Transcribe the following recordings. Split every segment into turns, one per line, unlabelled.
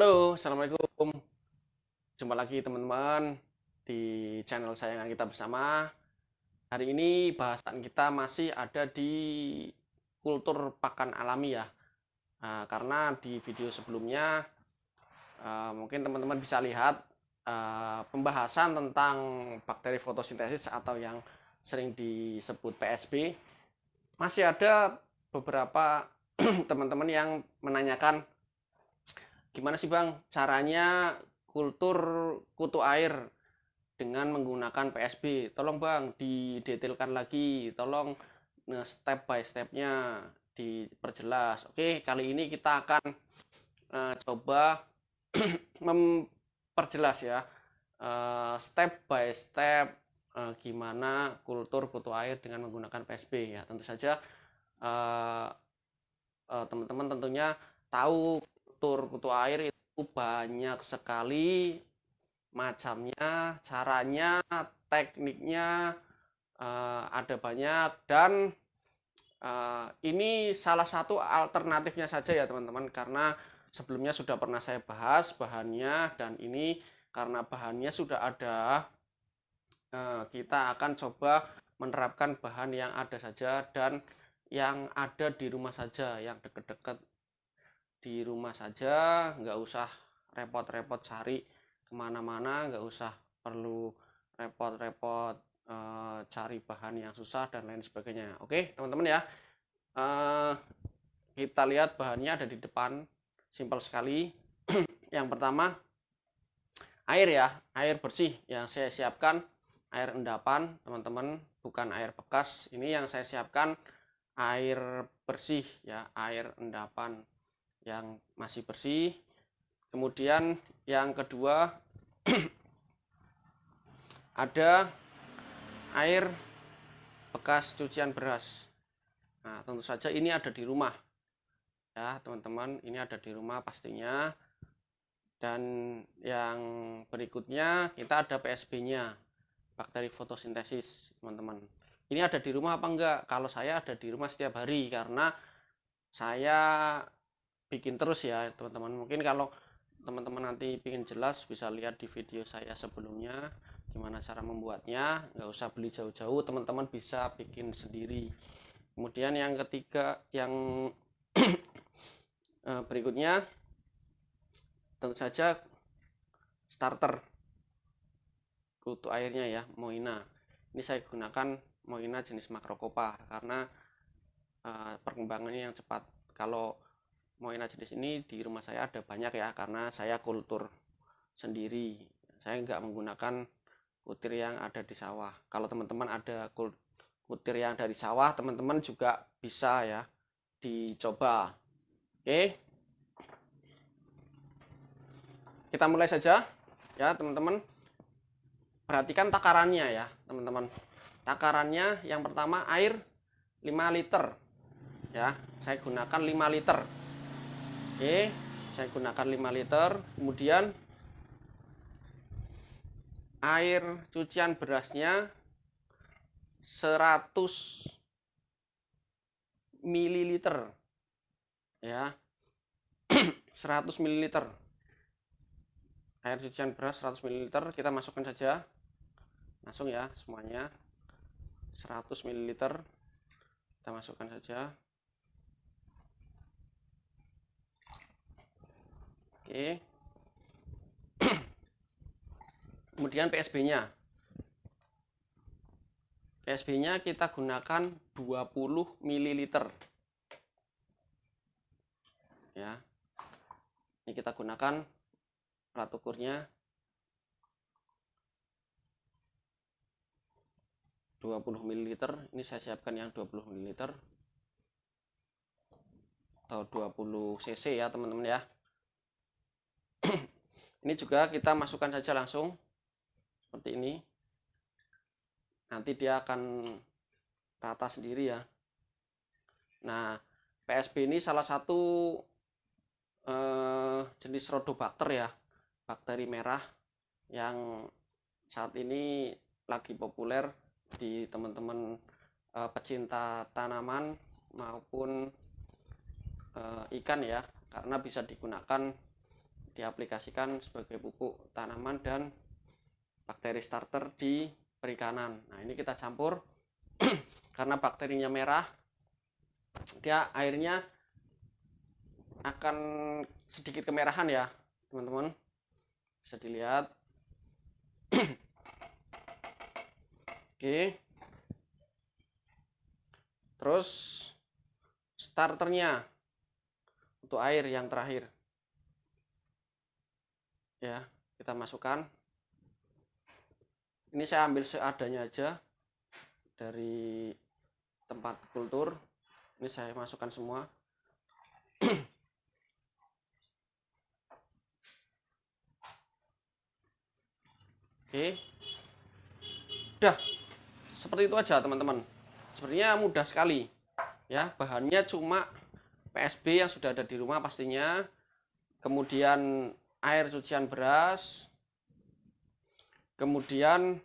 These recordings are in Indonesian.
Halo, Assalamualaikum. Jumpa lagi teman-teman di channel Sayangan Kita Bersama. Hari ini bahasan kita masih ada di kultur pakan alami ya. Karena di video sebelumnya mungkin teman-teman bisa lihat pembahasan tentang bakteri fotosintesis atau yang sering disebut PSB. Masih ada beberapa teman-teman yang menanyakan, gimana sih Bang caranya kultur kutu air dengan menggunakan PSB? Tolong Bang didetailkan lagi, tolong step by stepnya diperjelas. Oke, kali ini kita akan coba memperjelas ya, step by step gimana kultur kutu air dengan menggunakan PSB ya. Tentu saja teman-teman tentunya tahu kutu air itu banyak sekali macamnya, caranya, tekniknya ada banyak, dan ini salah satu alternatifnya saja ya teman-teman, karena sebelumnya sudah pernah saya bahas bahannya, dan ini karena bahannya sudah ada, kita akan coba menerapkan bahan yang ada saja dan yang ada di rumah saja, yang dekat-dekat di rumah saja, nggak usah repot-repot cari kemana-mana, nggak usah perlu repot-repot cari bahan yang susah dan lain sebagainya. Oke teman-teman ya, kita lihat bahannya ada di depan, simpel sekali. Yang pertama air ya, air bersih yang saya siapkan, air endapan teman-teman, bukan air bekas. Ini yang saya siapkan air bersih ya, air endapan yang masih bersih. Kemudian yang kedua ada air bekas cucian beras. Nah, tentu saja ini ada di rumah ya teman-teman, ini ada di rumah pastinya. Dan yang berikutnya kita ada PSB-nya, bakteri fotosintesis teman-teman. Ini ada di rumah apa enggak? Kalau saya ada di rumah setiap hari, karena saya bikin terus ya teman-teman. Mungkin kalau teman-teman nanti ingin jelas bisa lihat di video saya sebelumnya gimana cara membuatnya, nggak usah beli jauh-jauh, teman-teman bisa bikin sendiri. Kemudian yang ketiga, yang berikutnya tentu saja starter kutu airnya ya, Moina. Ini saya gunakan Moina jenis Macrocopa karena perkembangannya yang cepat. Kalau Moina jenis ini di rumah saya ada banyak ya, karena saya kultur sendiri, saya nggak menggunakan kutir yang ada di sawah. Kalau teman-teman ada kutir yang dari sawah, teman-teman juga bisa ya dicoba. Oke, kita mulai saja ya teman-teman. Perhatikan takarannya ya teman-teman. Takarannya yang pertama air 5 liter ya, saya gunakan 5 liter. Oke, saya gunakan 5 liter. Kemudian air cucian berasnya 100 ml ya, 100 ml. Air cucian beras 100 ml kita masukkan saja, langsung ya semuanya. 100 ml kita masukkan saja. Oke. Kemudian PSB-nya. PSB-nya kita gunakan 20 ml. Ya. Ini kita gunakan alat ukurnya 20 ml. Ini saya siapkan yang 20 ml atau 20 cc ya teman-teman ya. Ini juga kita masukkan saja langsung seperti ini, nanti dia akan rata sendiri ya. Nah, PSB ini salah satu jenis Rhodobacter ya, bakteri merah yang saat ini lagi populer di teman-teman pecinta tanaman maupun ikan ya, karena bisa digunakan diaplikasikan sebagai pupuk tanaman dan bakteri starter di perikanan. Nah, ini kita campur karena bakterinya merah, dia airnya akan sedikit kemerahan ya, teman-teman. Bisa dilihat. Oke. Terus starternya untuk air yang terakhir. Ya, kita masukkan. Ini saya ambil seadanya aja dari tempat kultur. Ini saya masukkan semua. Oke. Udah. Seperti itu aja, teman-teman. Sebenarnya mudah sekali. Ya, bahannya cuma PSB yang sudah ada di rumah pastinya. Kemudian air cucian beras. Kemudian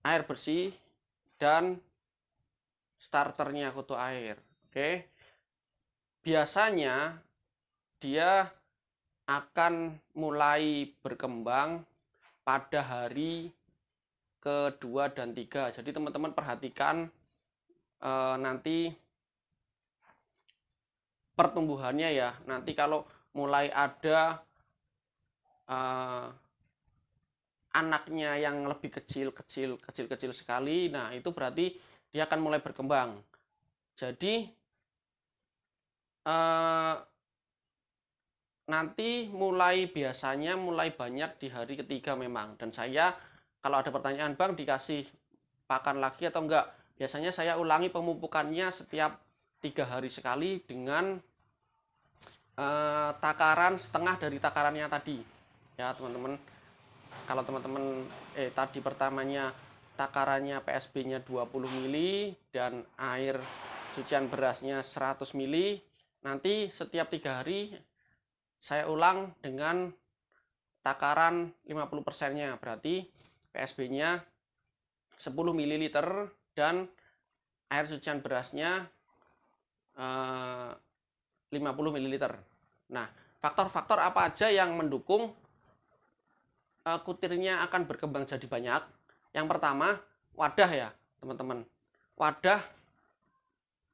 air bersih dan starternya kutu air. Oke. Biasanya dia akan mulai berkembang pada hari kedua dan tiga. Jadi teman-teman perhatikan nanti pertumbuhannya ya. Nanti kalau mulai ada anaknya yang lebih kecil sekali, nah itu berarti dia akan mulai berkembang. Jadi nanti biasanya mulai banyak di hari ketiga memang. Dan saya kalau ada pertanyaan, Bang, dikasih pakan lagi atau enggak? Biasanya saya ulangi pemupukannya setiap 3 hari sekali dengan takaran setengah dari takarannya tadi. Ya, teman-teman. Kalau teman-teman tadi pertamanya takarannya PSB-nya 20 mili dan air cucian berasnya 100 mili, nanti setiap 3 hari saya ulang dengan takaran 50%-nya, berarti PSB-nya 10 ml dan air cucian berasnya 50 ml. Nah, faktor-faktor apa aja yang mendukung kutirnya akan berkembang jadi banyak? Yang pertama, wadah ya, teman-teman. Wadah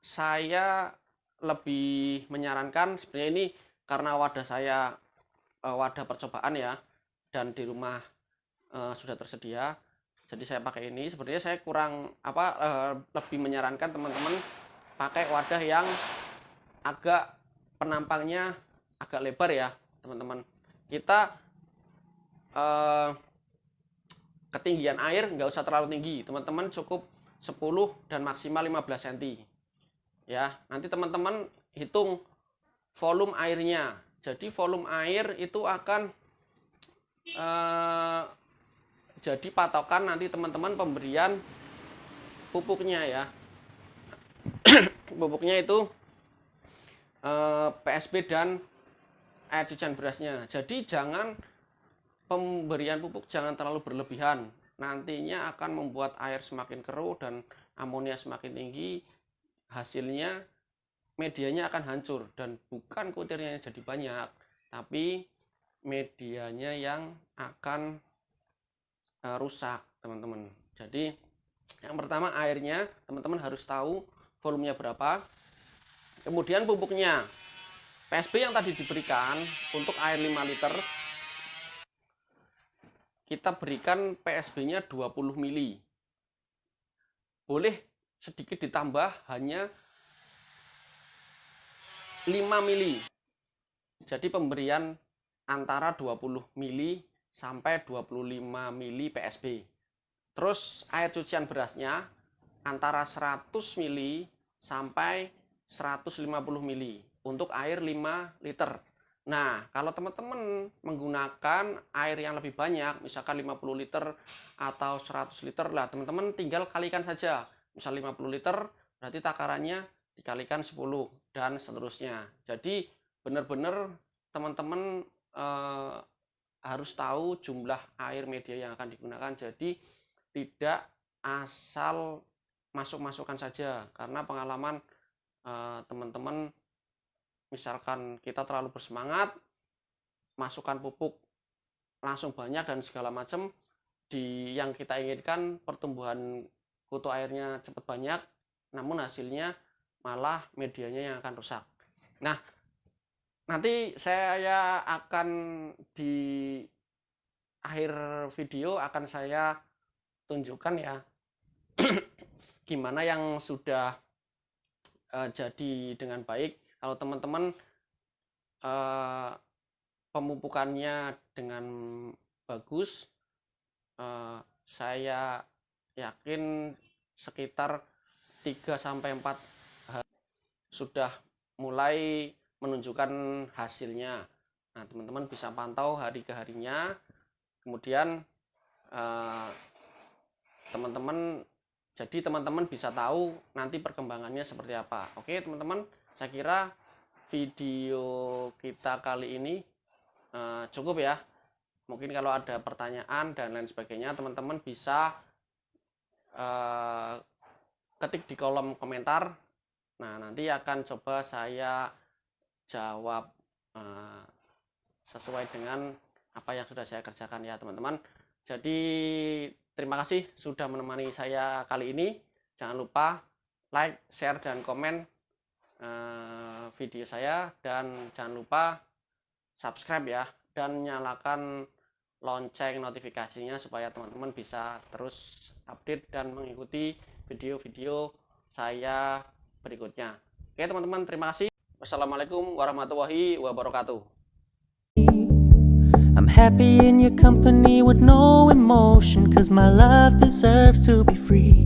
saya lebih menyarankan, sebenarnya ini karena wadah saya wadah percobaan ya, dan di rumah sudah tersedia, jadi saya pakai ini. Sebenarnya saya lebih menyarankan teman-teman pakai wadah yang agak penampangnya agak lebar ya, teman-teman. Kita ketinggian air nggak usah terlalu tinggi, teman-teman, cukup 10 dan maksimal 15 cm ya. Nanti teman-teman hitung volume airnya. Jadi volume air itu akan jadi patokan nanti teman-teman pemberian pupuknya ya. Pupuknya itu PSB dan air cucian berasnya. Jadi jangan pemberian pupuk jangan terlalu berlebihan. Nantinya akan membuat air semakin keruh dan amonia semakin tinggi. Hasilnya medianya akan hancur dan bukan kutirnya yang jadi banyak, tapi medianya yang akan rusak, teman-teman. Jadi yang pertama airnya, teman-teman harus tahu volumenya berapa. Kemudian pupuknya, PSB yang tadi diberikan untuk air 5 liter, kita berikan PSB-nya 20 mili. Boleh sedikit ditambah, hanya 5 mili. Jadi pemberian antara 20 mili sampai 25 mili PSB. Terus air cucian berasnya antara 100 mili sampai 150 mili untuk air 5 liter. Nah, kalau teman-teman menggunakan air yang lebih banyak, misalkan 50 liter atau 100 liter lah, teman-teman tinggal kalikan saja. Misal 50 liter, berarti takarannya dikalikan 10 dan seterusnya. Jadi benar-benar teman-teman harus tahu jumlah air media yang akan digunakan. Jadi tidak asal masukkan saja, karena pengalaman teman-teman, misalkan kita terlalu bersemangat, masukkan pupuk langsung banyak dan segala macam, di yang kita inginkan pertumbuhan kutu airnya cepat banyak, namun hasilnya malah medianya yang akan rusak. Nah, nanti saya akan di akhir video akan saya tunjukkan ya gimana yang sudah jadi dengan baik. Kalau teman-teman pemupukannya dengan bagus, saya yakin sekitar 3-4 hari sudah mulai menunjukkan hasilnya. Nah, teman-teman bisa pantau hari ke harinya, kemudian teman-teman bisa tahu nanti perkembangannya seperti apa. Oke teman-teman, saya kira video kita kali ini cukup ya. Mungkin kalau ada pertanyaan dan lain sebagainya, teman-teman bisa ketik di kolom komentar. Nah, nanti akan coba saya jawab sesuai dengan apa yang sudah saya kerjakan ya teman-teman. Jadi terima kasih sudah menemani saya kali ini. Jangan lupa like, share, dan komen video saya, dan jangan lupa subscribe ya, dan nyalakan lonceng notifikasinya supaya teman-teman bisa terus update dan mengikuti video-video saya berikutnya. Oke teman-teman, terima kasih. Wassalamualaikum warahmatullahi wabarakatuh.
I'm happy in your company with no emotion, 'cause my love deserves to be free.